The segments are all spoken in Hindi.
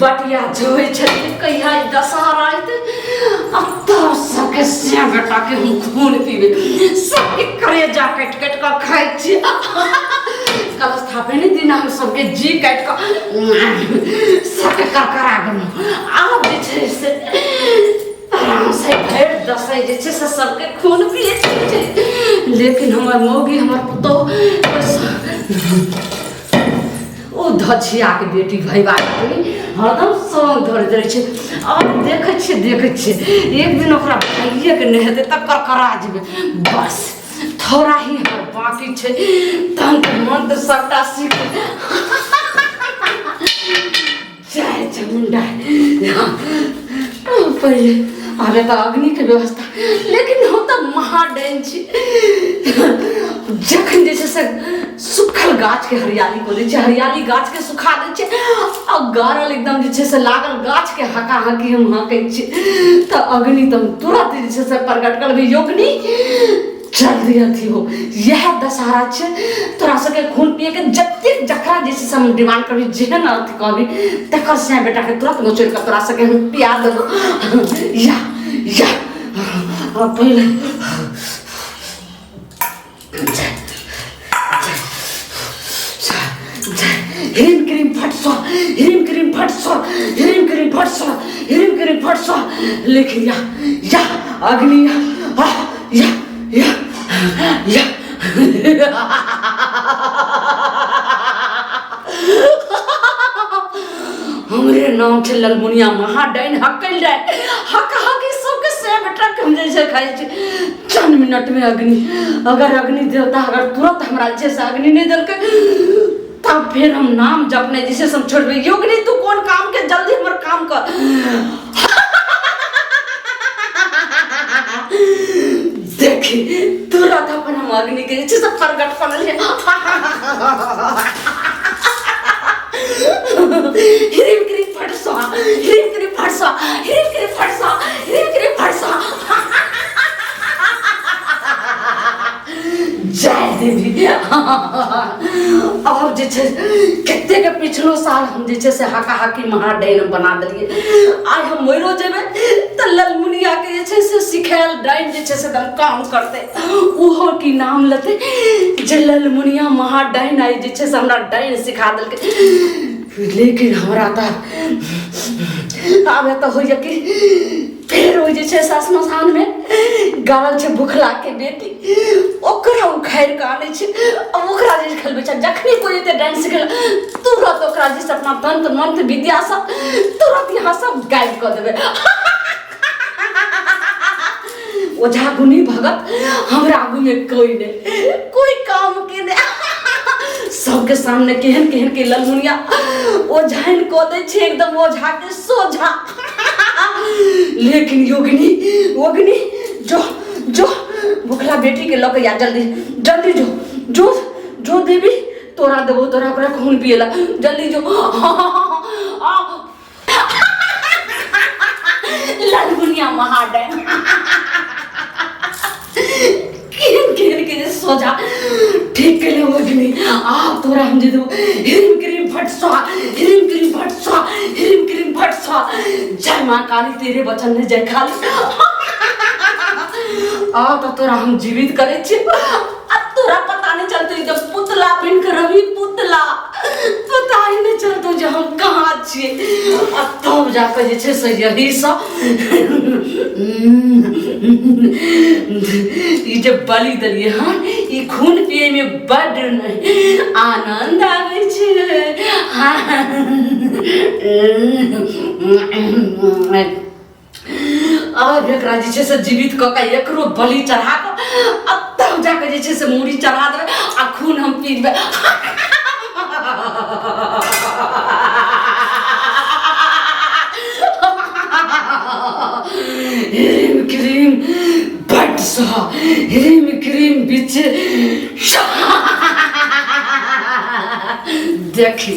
बटिया जोए छले कहिया दशहरा आइते अब तो सके से बेटा के हम खून पीबे सबके करे जा कट कट का खाइ छी कल स्थापने दिन हम सबके जी काट का सबके करा गम आब जे छै से आराम से भर दसै जे छै से सबके खून पिए छै लेकिन हमर मौगी हमर पुतो ओ धछिया के बेटी भैया हरदम संग धरैत रहै छै अब देखै छियै एक दिन ओकरा भाइये के नहि हेतै तब करकरा जेबै बस थोड़ा ही हमर बाकी छै तंत्र मंत्र सबटा सीख जय चामुंडा पहिले आबे तो अग्नि के व्यवस्था लेकिन हम तो महाडैन छी जखन जे छै से सुखल गाछ के हरियाली को दै छै हरियाली गाछ के सुखा दै छै आ गारल एकदम जे छै से लागल गाछ के हका हकी हम हाँकै छी तो अग्नि तो तुरंत जे छै से प्रकट करबे योगनी जल्दी अथी हो यह दशहरा छै तोरा सबके खून पिए के जते जकरा जे छै से हम डिमांड करबी जेहन अथी कहबी तकर से बेटा के तुरंत गोचर के तोरा सबके हम पिया देबो या पहले हिम क्रीम फट स्वा हिम क्रीम फट स्वा हिम क्रीम फट स्वा हिम क्रीम फट स्वा लेकिन या अग्नि या हमरे नाम छै ललमुनिया महाडैन हकल जाए हका हकी सबके से बेटा कम जे छै खाइ छै चंद मिनट में अग्नि अगर अग्नि देवता अगर तुरंत हमरा जे से अग्नि नहीं देलकै तब फिर हम नाम जपने जिसे हम छोड़बे योगनी तू कौन काम के जल्दी हमर काम कर देखी तुरंत अपन हम अग्नि के जे सब प्रकट करल है हिरिम क्रीम फट स्वा हिरिम क्रीम फट स्वा हिरिम क्रीम फट स्वा हिरिम क्रीम फट स्वा जय देवी अब जे छै कते के पिछलो साल हम जे छै से हका हकी महाडैन बना देलिए आइ हम मरो जेबै त ललमुनिया के जे छै से सिखायल डाइन जे छै से काम करते ओहो की नाम लेते जे ललमुनिया महाडैन आई जे छै से हमरा डाइन सिखा देलकै लेकिन हमरा त आबे त होइए कि फिर हो जे छै श्मशान में गाड़ल छै बुखला के बेटी ओकरा उखाड़ के आने छै ओकरा जे खेलबे छै जखनी कोई एते डांस सिखल तुरंत ओकरा जे अपना तंत्र मंत्र विद्या सब तुरंत यहाँ सब गायब कर देबे ओझा गुनी भगत हमरा आगू में कोई काम के नहीं सबके सामने केहन केहन के ललमुनिया ओझाइन को दे छै एकदम ओझा के सोझा लेकिन योगिनी जो बुखला बेटी के लक या जल्दी जो देवी तोरा देबो तोरा ओकरा खून पिएला जल्दी जो ललमुनिया महाडैन केहन के सोझा ठीक के ले योगिनी आप तोरा हम दे दो हिरिम क्रीम फट स्वा हिरिम क्रीम फट स्वा हिरिम क्रीम फट स्वा जय मां काली तेरे वचन ने जय खाली तो तोरा हम जीवित करे छी अब तोरा पता नहीं चलते जब पुतला बन कर रवि पुतला पता ही नहीं चलतो जे हम कहां छी अब तब जाके जे छै से यही सब ई जे बलि देलिए हां ई खून पिए में बड़ आनंद आवे छै अब एकरा जे छै से जीवित क के एकरो बलि चढ़ा के अब तब जाके जे छै से मूड़ी चढ़ा देबै आ खून हम पीबे हिरिम क्रीम बट स्वा हिरिम क्रीम बिच देखी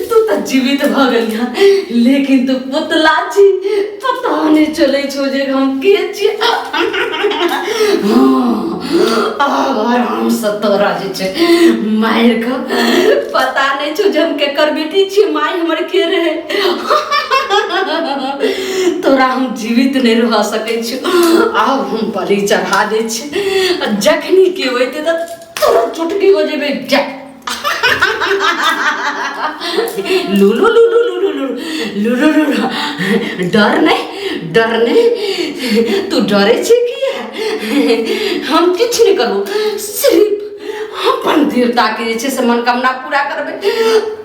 तू तो जीवित भ गई लेकिन तू पुतला छी पता नहीं चले छो जे हम के छी आराम से तोरा जे छै मारि कऽ पता नहीं छौ जे हम केकर बेटी छी, माय हमर के रहे। तोरा हम जीवित नहीं रह सकै छी, आब हम बलि चढ़ा दै छी। जखनी के होते तो तोरा चुटकी हो जेबे। लुलु लुलु लुलु लुलु लुलु, डर नहीं तू डरे छी कि हम किछ नहीं करू, सिर्फ अपन देवता के जे छै से मनोकामना पूरा करबे।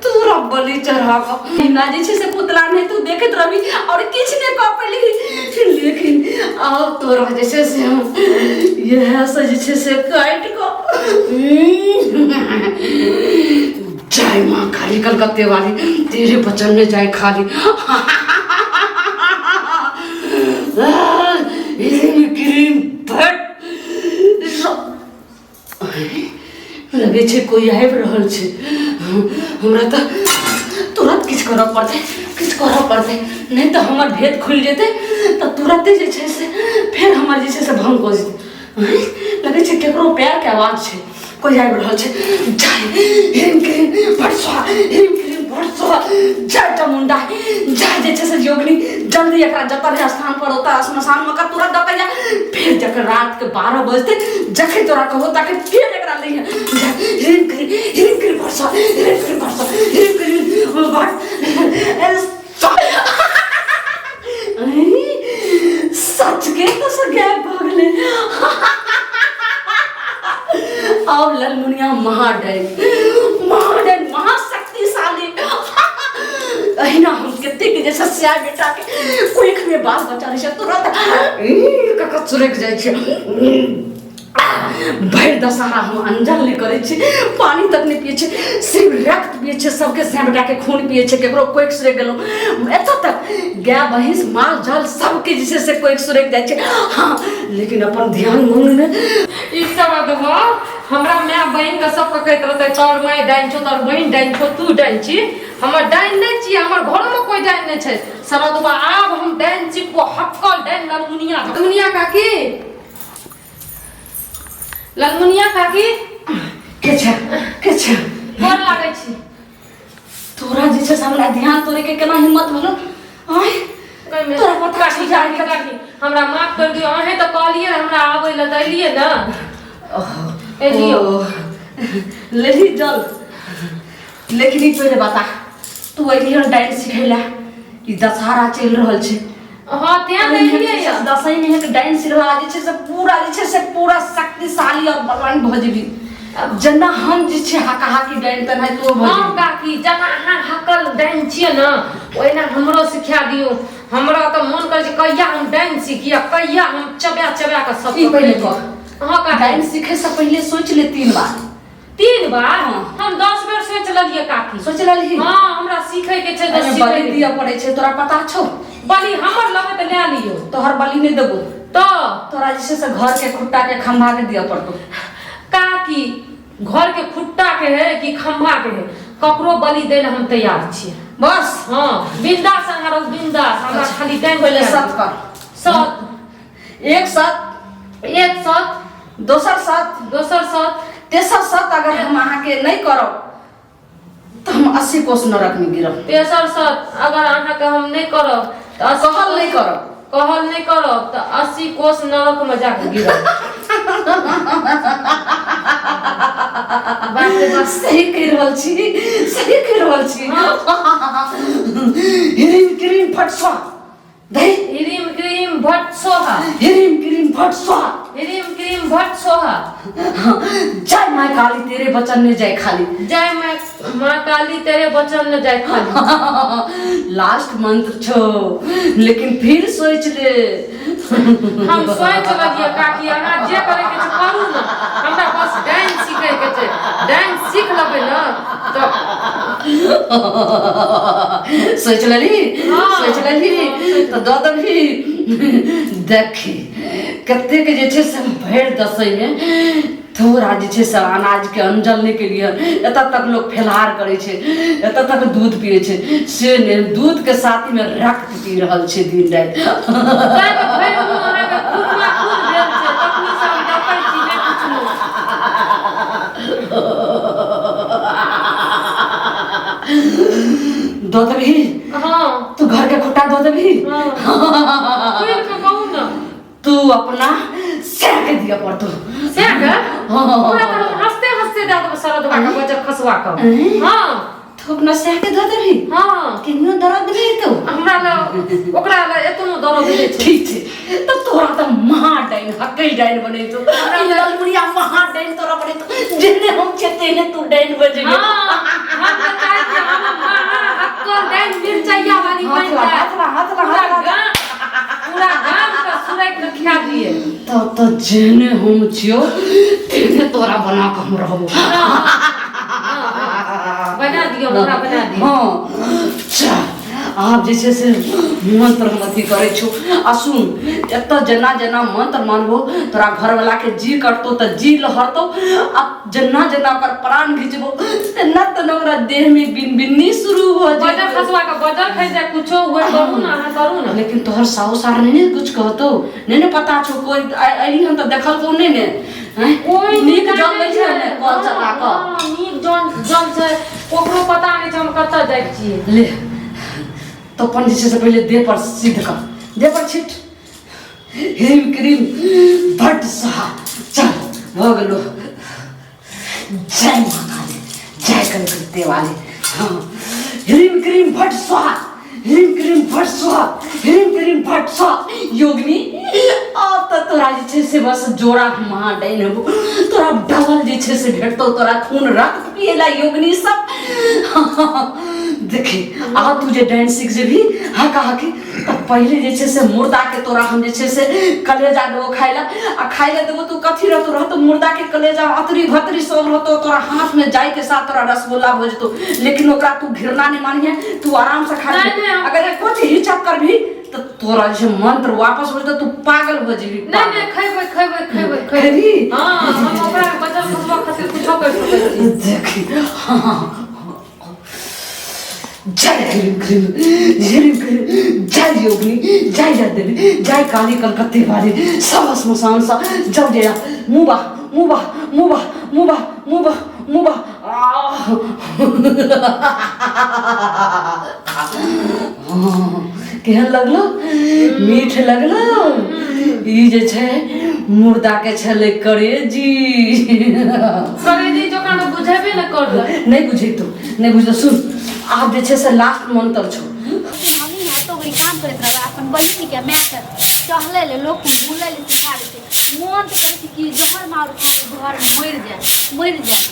तोरा बलि चढ़ाब ना जे छै से पुतला नहीं तू देखत रहबी और किछ नहीं कह पेली, लेकिन अब तोरा जे छै से हम यह से जे छै से काट को जय माँ काली कलकत्ते वाली, तेरे बचन में जाए खाली। लगे छे कोई आबि रहल छे, हमरा तो तुरंत किछ करऽ पड़ते, नहीं तो हमर भेद खुल जेते तो तुरंत जे छे से फिर हमर जे छे से भंग हो जेते। लगे छे केकरो पैर के आवाज छे, कोई आबि रहल छे। जय हिम क्रीम भटसवा, जय चामुंडा, जय जे छे से योगिनी, जल्दी एकरा जतन स्थान पर होता श्मशान में का तुरंत दे जा। फिर जकर रात के 12 बजते जखे तोरा कहो ताकि फिर एकरा ले हिम क्रीम भटसवा, सच के तो सगे भागले। अब ललमुनिया महाडैन महाशक्तिशाली, अहिना हम कते के जैसे सिया बेटा के कुछ में बाल बचा रही तुरंत कक चुरक जाय छै। भर दशहरा हम अंजल नहीं करे छी, पानी तक नहीं पिए छी, सिर्फ रक्त पिए छी, सबके सिया बेटा के खून पिए छी, केकरो कोइक सुरक गेलो एतऽ तक गाय भैंस माल जाल सबके जैसे से कोइक सुरक जाय छै। हाँ लेकिन अपन ध्यान मंगने ई सब अदवा हमरा माय बहन के सब कहैत रहते तोर माय डाइन छौ, तोर बहन डाइन छौ, तू डाइन छी। हमर डाइन नहीं छी, हमर घर में कोई डाइन नहीं छै। सरदवा आब हम डाइन छी को हक्कल डाइन ललमुनिया काकी, ललमुनिया काकी के छै गोर लागै छी। तोरा जे छै हमरा ध्यान तोरे के केना हिम्मत भेलो? आय तोरा पता छै काकी हमरा माफ कर दियो, अहे तो कहलिए हमरा आबै ल दैलिए ना। एलियो लेली जल, लेकिन ई पहले बता तू एलियो डाइन सिखैला, ई दशहरा चल रहल छै। हां त्या लेलिए या दशहरा में के डाइन सिखला जे छै से पूरा शक्तिशाली और बलवान भ जेबी। जना हम जे छै हाकी डाइन तनाइ तो भ हां काकी जना अहाँ हकल डाइन छिए ना, ओइना हमरो सिखा दियो। हमरा तो मन कर जे कहिया हम डाइन सीखिया, कहिया हम चबा के सब पहले कह। हां काकी डाइन सीखे से पहले सोच ले 3 बार। हम 10 बेर सोच ललिए काकी। सोच लली? हां हमरा सीखे के छै, बलि दिया पड़े छै, तोरा पता छौ? बलि हमर लगे त ले लियो। तोहर बलि नहीं देबो तो तोरा जैसे से घर के खुट्टा के खंभा के दिया पड़तो। काकी घर के खुट्टा के है कि खंभा के है, ककरो बलि दे ल हम तैयार छी बस। हां बिंदास हमरा बिंदास, हमरा खाली डाइन पहले सत कर। एक सत दोसर सत तेसर सत अगर हम अहाँ के नहीं करब तो हम 80 कोस नरक में गिरब। तेसर सत अगर अहाँ के हम नहीं करब तो कहल नहीं करब तो 80 कोस नरक में जाके गिरब। सही कह रहल छी। हिरिम क्रीम फट स्वा दे, हिरिम क्रीम भट सोहा, जय माँ काली तेरे बचन में जाए खाली, जय माँ काली तेरे बचन में जाए खाली। लास्ट मंत्र छो लेकिन फिर सोच ले। हम सोच लगिए काकी अहाँ जे करे के करू ना, हमरा बस डाइन सीखे के छै, डाइन सीख लेबै ना तो सोच लली तो ददभी देखी कते के जे छै से भर दसई में थोड़ा जे छै से अनाज के अंजलने के लिए एत तक लोग फलाहार करे छै, एत तक दूध पिए छै, से ने दूध के साथ में रक्त पी रहल छै दिन रात। दो देबी हां तू घर के खुट्टा दो देबी कोई का कहू ना तू अपना सेक दिया पर तू सेक पूरा हंसते हंसते दे दो सारा दुआ का बजर खसवा का हां तू अपना सेक दे देबी हां किन्नो दर्द भी तो हमरा ला ओकरा ला एतनो दर्द दे छै ठीक छै तो तोरा त महा डाइन हकई डाइन बने तो ललमुड़िया महा डाइन तोरा बने तो जेने हम चते ने तू डाइन बजे हां हम बताए कि हम महा हक्को डाइन मिर्चैया वाली बन जाए पूरा गांव का सुरै के खिया दिए तो जेने हम छियो तेने तोरा बना के हम रहबो बना दियो हमरा बना दियो हां चल आप जैसे से मंत्र मती करे छो आ सुन एत जना जना मंत्र मानबो तोरा घर वाला के जी कटतो त जी लहरतो आ जना जना कर प्राण घिचबो न त नोरा देह में बिनबिन्नी शुरू हो जाए बजर खसवा का बजर खै जाए कुछो हुए करू ना लेकिन तोहर साहू सार ने कुछ कहतो ने पता छो कोई आइली हम त देखल को ने कोई नीक जल ले छै ने कल चला क नीक जल छै ओकरो पता नै छै हम कत जाय छियै ले तो पंडित से पहले देह पर सिद्ध कर देह पर छिट हिम क्रीम भट सहा चल भगलो जय माता दी जय करते वाले हाँ हिम क्रीम भट स्वाहा हिम क्रीम भट स्वाहा हिम क्रीम भट स्वाहा योगिनी अब तो तोरा जे छै से बस जोड़ा महा डाइन हो तोरा डबल जे छै से भेटतो तोरा खून रक्त पिएला योगिनी सब देखे आ तुझे डांस सीख जेबी हका हकी तब पहले जे छे से मुर्दा के तोरा हम जे छे से कलेजा देबो खाइला आ खाइला देबो तू कथी रहतो रहतो मुर्दा के कलेजा अतरी भतरी सब रहतो तोरा हाथ में जाई के साथ तोरा रसगुल्ला हो जतो लेकिन ओकरा तू घृणा नहीं मानिए तू आराम से खा ले अगर एको हिचक करबी तो तोरा जे मंत्र वापस हो जतो तू पागल हो जेबी नहीं खैबै हां हम ओकरा बजर खसवा खातिर कुछो कर सकै छी देखी हां जय क्रीम क्रीम जय योगिनी जय देवी जय काली कलकत्ते वाली सब स्मशान सा जब जया मुबा मुबा मुबा मुबा मुबा मुबा केहन लगलो मीठ लगलो ई जे छै मुर्दा के छले करेजी जोका न बुझेबे न करले नहीं बुझे तो नहीं बुझ सुन आप जे छै से लास्ट मंत्र छो मम्मी है तो वही काम करत रहबा अपन बहिन के मैं चहले ले लोग भूले ले सिखा देते मन तो कहै कि जहर मार खा के घर मर जाए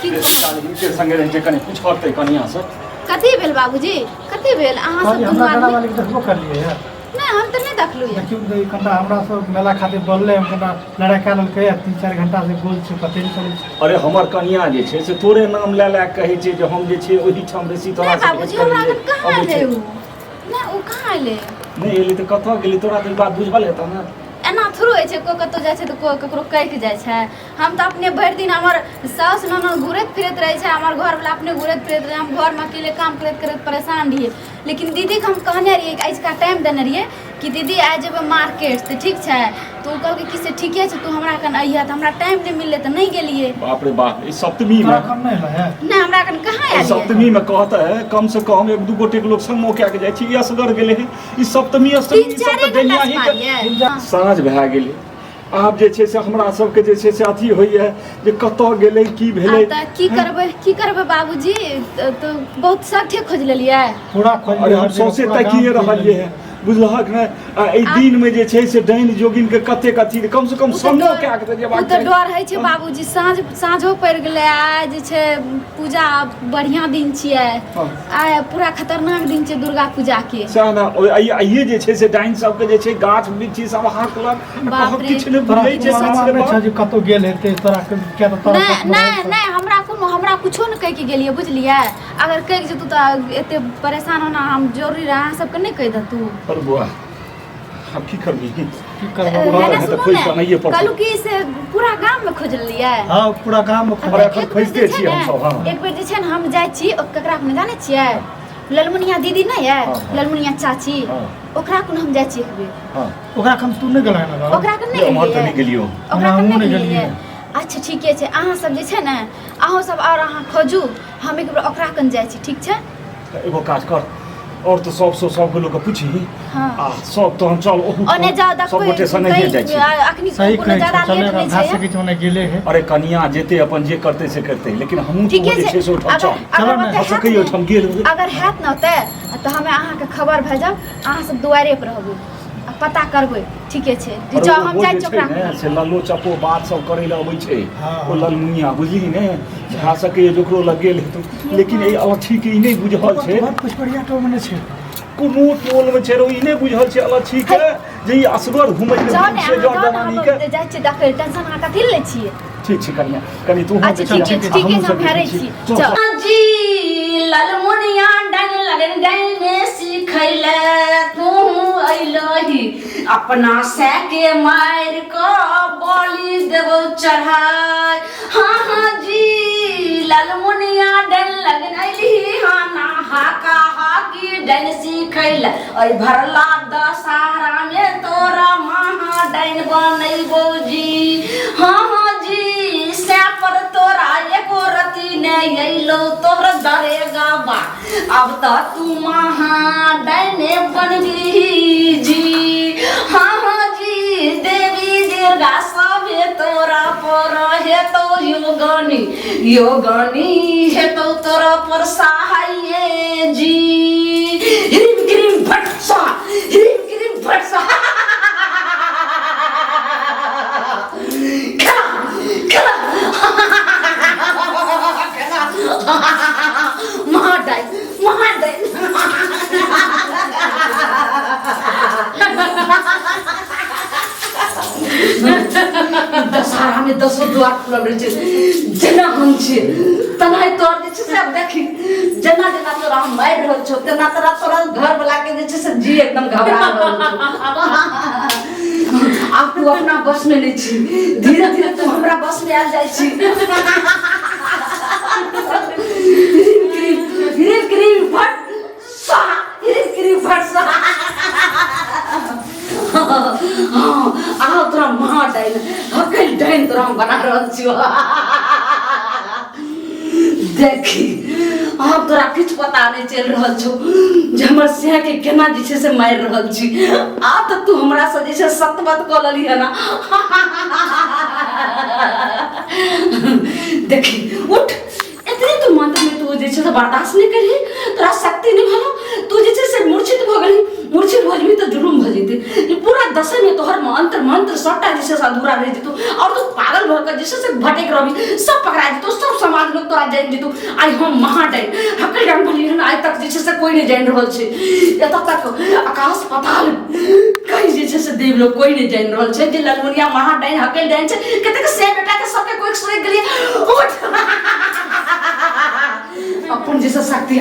की के संगे रह जे कने कुछ करते कनिया से कथी भेल बाबूजी कथी भेल अहाँ सब हमरा गाना वाले के देखबो कर लिए है नहीं हम तो नहीं देखलू है देखियो कन्टा हमरा सब मेला खातिर बोलले हम कन्टा लड़ाई काल के 3-4 घंटा से बोल छै पते नहीं चलै अरे हमर कनिया जे छै से तोरे नाम ले कहै छै जे हम जे छै ओही ठाम बेसी तोरा से बाबूजी हमरा कहां ले ना ओ कहां ले नहीं एली त कतौ गेली तोरा त बात बुझबल हेता ना एना थोड़ो होइ छै कोई कतौ जाइ छै त कोई ककरो कहि के जाइ छै हम त अपने भरि दिन हमर सास ननद घुरैत फिरैत रहै छै हमर घर वाला अपने घुरैत फिरैत रहे हम घर में अकेले काम करैत करैत परेशान रहिए लेकिन दीदी के हम कहने रहिए आज का टाइम देने रहिए कि दीदी आ जेबे मार्केट त ठीक छै तो कहलकै कि से ठीके छै तू हमरा कन अइहा त हमरा टाइम नहीं मिलले त नहीं गेलिए बाप रे बाप ई सप्तमी में कम नहीं है नहीं हमरा कन कहां आइल सप्तमी में कहता है कम से कम एक दू गोटे के लोग संग मौका के जाइ छी ई असगर गेले है ई सप्तमी अष्टमी ई सब त दैया ही साँझ भए गेलै आप जे छै से हमरा सबके जे छै से अथी होइए जे कतऽ गेलै की भेलै त की करबै बाबूजी तो बहुत सठे खोज लेलिए पूरा खोज अरे हम सौसे तकिए रहलिए है बुझलहक ने एहि दिन में जे छै से डाइन जोगिन के कते कथी कम से कम संगो के के जेबाक त डर है छै बाबूजी साँझो पड़ गेलै आज जे छै पूजा बढ़िया दिन छियै आइ पूरा खतरनाक दिन छै दुर्गा पूजा के साना आइए जे छै से डाइन सब के जे छै गाछ बिछी सब हाकलक बाप रे किछ ने बुझै छै सामने छै जे कतौ गेल हेतै तोरा के त तोरा नहीं हमरा कुछो न कह के गेलिए बुझलिए अगर कह के जतू त एते परेशान होना हम जरूरी रहा अहाँ सबके नहीं कह दतू पर बुआ अब की करबी की करबो कलू की से पूरा गांव में खोजलिए हां पूरा गांव में हमरा एखन खोजते छी हम सब हां एक बेर जे छै न हम जाइ छी ककरा कोन जाने छियै ललमुनिया दीदी नहीं है ललमुनिया चाची ओकरा कोन हम जाइ छी एक बेर हां ओकरा हम तू नहीं गेलै ना ओकरा कोन नहीं हम त नहीं गेलियो ओकरा कोन नहीं गेलिए अच्छा ठीके छै अहाँ सब जे छै न अहाँ सब और अहाँ खोजू हम एक बेर ओकरा कन जाइ छी ठीक छै एगो काज कर और तो सब लोग के पूछी हाँ। आ सब तो हम चल ओने जाओ दा सब गोटे संगे कोई जाय छी अखनी सही कोनो ज्यादा कहे लेट चले नहीं घास छै के चोने गेले है अरे कनिया जेते अपन जे करते से करते लेकिन हमहू ठीक तो है जे छै से उठम चल चलो ना, ओते हसकै हैत उठम गेल ने, अगर हैत न ओते तो हमें अहाँ के खबर भेजब अहाँ सब दुआरे पर रहबै आ पता करबै ठीके छै और जो वो हम जे जाय छै चोकरा ने से लल्लो चप्पो बात सब करे ले अबै छै हाँ, ओ ललमुनिया बुझली ने झा सके जोकरो लग गेल हेतौ लेकिन ए अथी के ई नहीं बुझल छै बहुत कुछ बढ़िया तो मने छै कोनो टोल में छै रो ई नहीं बुझल छै अथी के जे ई असगर घुमै के जाने से जड़ जवानी के जाय छी देखै टेंशन अहाँ कथि ले छियै ठीक छै कनिया कनी तू अच्छा ठीक है ठीक है हम भेरै छी चल जी ललमुनिया डन लगन गैने सिखैले तू अइलही अपना से के मार को बोली देबो चढ़ाई हाँ हाँ जी ललमुनिया डन लगन अइली हाँ ना हाका हाकी डन सिखैले ओइ भरला दशहरा में तोरा महा डन बनैबो जी हाँ हाँ जी से पर तोरा एको रति ने अइलो तोहर दरेगा बा अब तो तू महा डने बनगी जी हाँ हाँ जी देवी दुर्गा सबे तोरा पर हे तो योगनी हे तो तोरा पर सहाय जी हिम क्रीम भटसा हिम क्रीम भटसा दशहरा में 10 द्वार खुलल रहे छै जेना हम छी तनाय तोर जे छै से अब देखी जेना जेना तोरा हम मारि रहल छौ तेना तोरा घर वाला के जे छै से जी एकदम घबरा रहल छौ अब तू अपना बस में नहीं छी धीरे धीरे तू हमरा बस में आ जाय छी हिरिम क्रीम फट सा हिरिम क्रीम फट सा आओ तोरा महा डाइन हकल डाइन तोरा हम बना रहल छियो देखी अब तोरा किछ पता नहीं चल रहल छौ जे हमर सिया के केना जे छै से मारि रहल छी आ त तू हमरा से जे छै सतबत क लेली है ना देखी उठ इतने तू मंत्र में तू जे छै से बर्दाश्त नहीं करी तोरा शक्ति नहीं भलो तू जे छै से मूर्छित भ गेली मूर्छित भ जेबी त जुलुम भ जेते ई पूरा दशे में तोहर मंत्र सबटा जे छै से अधूरा रह जेतौ और तू पागल भ के जे छै से भटक रहबी सब पकड़ा जेतौ सब समाज लोग तोरा जान जेतौ आई हम महाडाइन हकल डाइन भली हन आज तक जे छै से कोई नहीं जान रहल छै एत तक आकाश पाताल कहीं जे छै से देव लोग कोई नहीं जान रहल छै जे ललमुनिया महाडाइन हकल डाइन छै कते के से बेटा के सबके कोई सुन गेलिए उठ अपन जैसा शक्ति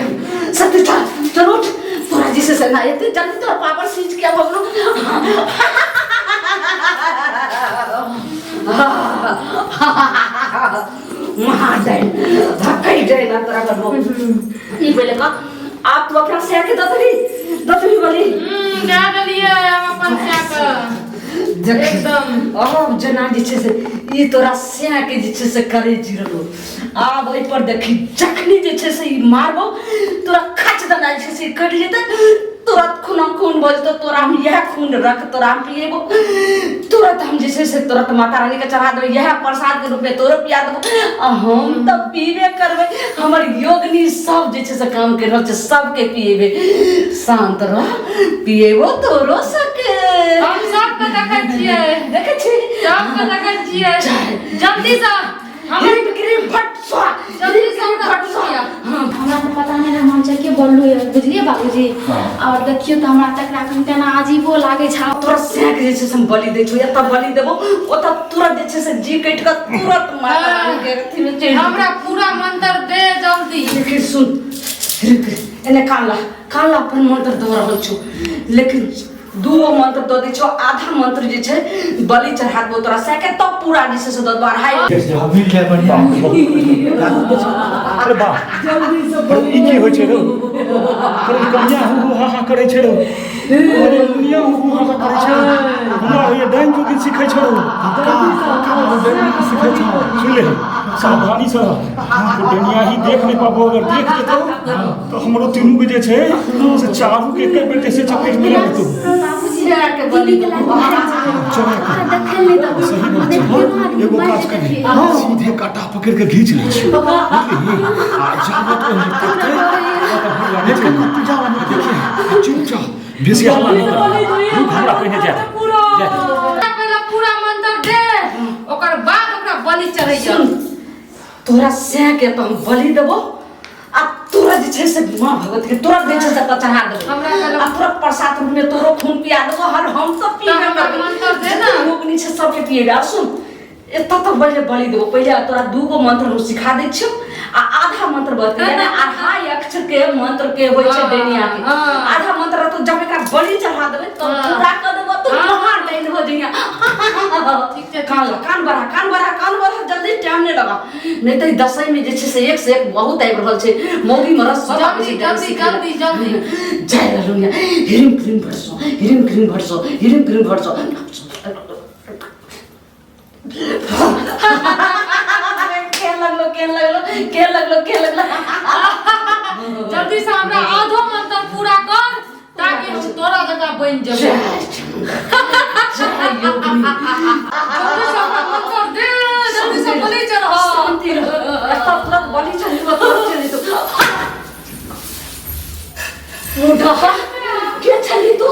चल उठ तोरा जैसे से ना ये जल्दी तोरा पावर सींच के भगलो महाडाइन धक्कई डाइन तोरा करबो ई बोले का आप तो अपना से के दतरी बोली क्या डलिए हम अपन से एकदम अब जना जे छै से ई तोरा से के जे छै से करे जिरलो आब ओइ पर देखी जखनी जे छै से ई मारबो तोरा खच दना जे छै से कट जेते तुरंत खून बजतो तोरा हम यह खून रख तोरा हम पिएबो तुरंत हम जे छै से तुरंत माता रानी के चढ़ा देबो यह प्रसाद के रूप में तोरो पिया देबो हम त पीबे करबे हमर योगनी सब जे छै से काम कर रहल छै सबके पिएबे शांत रह पिएबो तोरो सके हम सब के देखै छियै सब के देखै छियै जल्दी से हमरे बिक्री फट स्वा जल्दी से फट स्वा हमरा तो पता नहीं हम के बोललू है बुझलिए बाबूजी और देखियो तो हमरा तकरा केना अजीबो लागे छै तोरा सेक जे छै से हम बलि दै छौ एत बलि देबो ओत तुरंत जे छै से जी कट के तुरंत माता रानी के अथी में चढ़ हमरा पूरा मंत्र दे जल्दी लेकिन सुन एने काला अपन मंत्र दो रहल छौ लेकिन दूगो मंत्र दो दै छौ आधा मंत्र जे छै बलि चढ़ा देबो तोरा सेके तब पूरा जे छै से दो बार हाय मिल जाए बढ़िया अरे बाप जल्दी से अरे ई की होइ छै रे अरे कन्या हु हा हा करै छै रे अरे दुनिया हु हा हा करै छै हमरा होइए डाइन जोगिन सिखै छै सिखै छै सुन ले सावधानी से तो दुनिया ही देख नहीं पाबो अगर देख लेतो तो हमरो तीनों के जे छै से चारू के एक बेर जैसे चपेट में ले लेतो एगो काज करी सीधे काटा पकड़ के घींच ले छी आ जाबत देखते देखिए चुपचाप बेसी हल्ला नहीं कर हमरा पहिने जा पहले पूरा मंत्र दे ओकर बाद ओकरा बलि चढ़ैया तोरा से के तो हम बलि देबो आ तोरा जे छै से मां भगवती के तोरा जे छै से चढ़ा देबो आ पूरा प्रसाद रूप में तोरो खून पिया देबो हर हम तो पीबे करबो मंत्र दे ना लोग नीचे सबके पिएगा सुन एतऽ तक पहले बलि देबो पहले तोरा दूगो मंत्र हम सिखा दै छियो आ आधा मंत्र बता यानी आधा अक्षर के मंत्र के होय छै डेनिया के आधा मंत्र तो जब एकरा बलि चढ़ा देबे तो पूरा कर देबो तो महान डाइन हो जइया ठीक छै कान बढ़ा जल्दी टाइम नहीं लगा नहीं तो दसई में जे छै से एक बहुत आबि रहल छै मौगी मरस सब जल्दी जय ललुनिया हिरिम क्रीम भरसो के लगलो जल्दी से हमरा आधो मंत्र पूरा कर ताकि हम तोरा जका बन जेबै जल्दी से हमरा मंत्र दे जल्दी से बलि चढ़ा शांति रह बलि चढ़ो मुंडा के चली तू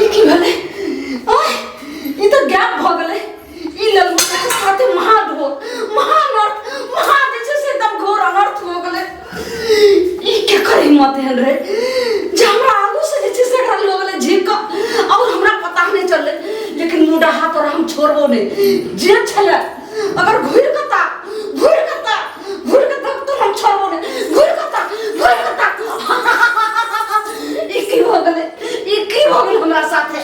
ई की भेले ई तो गैप भ गेले ई ललमुनिया के साथे महाअनर्थ महा जे छै से एकदम घोर अनर्थ हो गेले ई के करी मत हन रे जे हमरा आगू से जे छै से एकरा लो गेले झीक और हमरा पता नहीं चलले लेकिन मुंडा हाथ और हम छोड़बो नहीं जे छले अगर घुर कता तो हम छोड़बो नहीं घुर कता ई की हो गेले हमरा साथे